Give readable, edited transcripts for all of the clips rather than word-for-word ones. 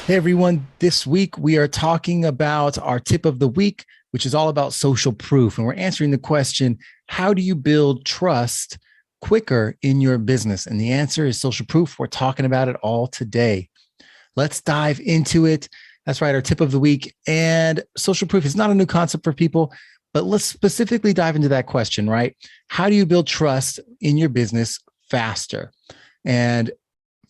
Hey everyone, this week we are talking about our tip of the week, which is all about social proof. And we're answering the question, how do you build trust quicker in your business? And the answer is social proof. We're talking about it all today. Let's dive into it. That's right, our tip of the week. And social proof is not a new concept for people, but let's specifically dive into that question, right? How do you build trust in your business faster? And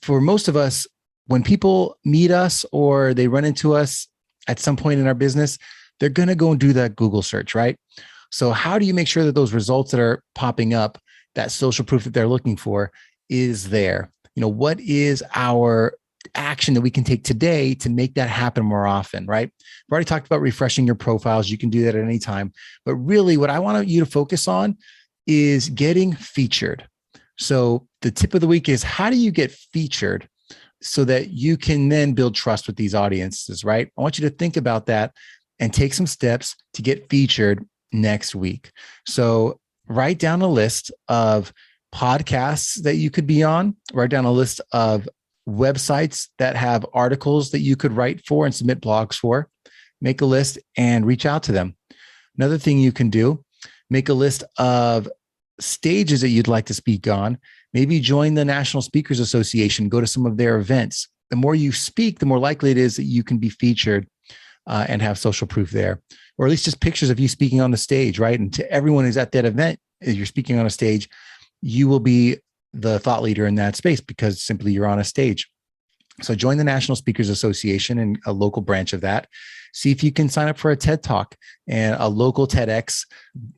for most of us, when people meet us or they run into us at some point in our business, they're going to go and do that Google search, right? So how do you make sure that those results that are popping up, that social proof that they're looking for is there? What is our action that we can take today to make that happen more often, right? We've already talked about refreshing your profiles. You can do that at any time. But really what I want you to focus on is getting featured. So the tip of the week is, how do you get featured so that you can then build trust with these audiences, right? I want you to think about that and take some steps to get featured next week. So write down a list of podcasts that you could be on, write down a list of websites that have articles that you could write for and submit blogs for. Make a list and reach out to them. Another thing you can do, make a list of stages that you'd like to speak on. Maybe join the National Speakers Association, go to some of their events. The more you speak, the more likely it is that you can be featured and have social proof there, or at least just pictures of you speaking on the stage, right? And to everyone who's at that event, as you're speaking on a stage, you will be the thought leader in that space because simply you're on a stage. So join the National Speakers Association and a local branch of that. See if you can sign up for a TED Talk, and a local TEDx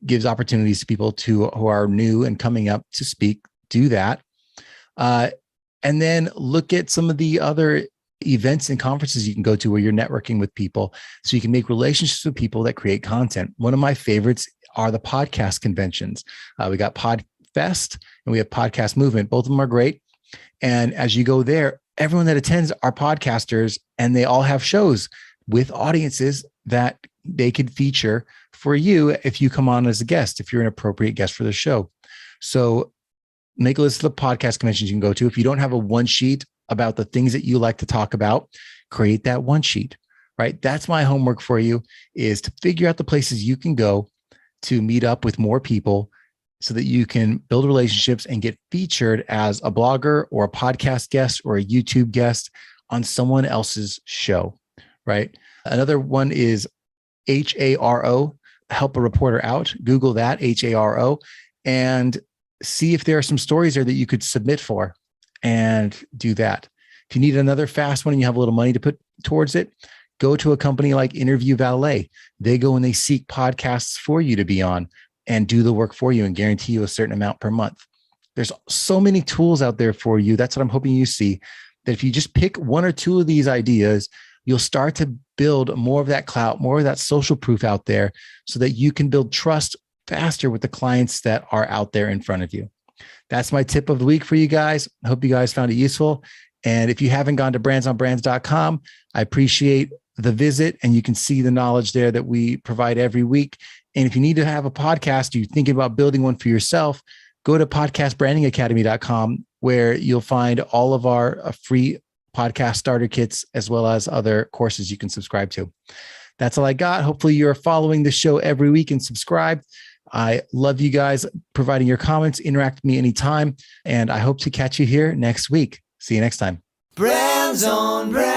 gives opportunities to people who are new and coming up to speak. Do that. And then look at some of the other events and conferences you can go to where you're networking with people so you can make relationships with people that create content. One of my favorites are the podcast conventions. We got PodFest and we have Podcast Movement. Both of them are great. And as you go there, everyone that attends are podcasters, and they all have shows with audiences that they could feature for you if you come on as a guest, if you're an appropriate guest for the show. So make a list of the podcast conventions you can go to. If you don't have a one sheet about the things that you like to talk about, create that one sheet, right? That's my homework for you, is to figure out the places you can go to meet up with more people so that you can build relationships and get featured as a blogger or a podcast guest or a YouTube guest on someone else's show, right? Another one is HARO, help a reporter out. Google that, HARO, and see if there are some stories there that you could submit for, and do that. If you need another fast one and you have a little money to put towards it, go to a company like Interview Valet. They go and they seek podcasts for you to be on and do the work for you and guarantee you a certain amount per month. There's so many tools out there for you. That's what I'm hoping you see, that if you just pick one or two of these ideas, you'll start to build more of that clout, more of that social proof out there so that you can build trust faster with the clients that are out there in front of you. That's my tip of the week for you guys. I hope you guys found it useful. And if you haven't gone to brandsonbrands.com, I appreciate the visit, and you can see the knowledge there that we provide every week. And if you need to have a podcast, you're thinking about building one for yourself, go to podcastbrandingacademy.com, where you'll find all of our free podcast starter kits, as well as other courses you can subscribe to. That's all I got. Hopefully you're following the show every week and subscribe. I love you guys providing your comments. Interact with me anytime. And I hope to catch you here next week. See you next time. Brands on Brands.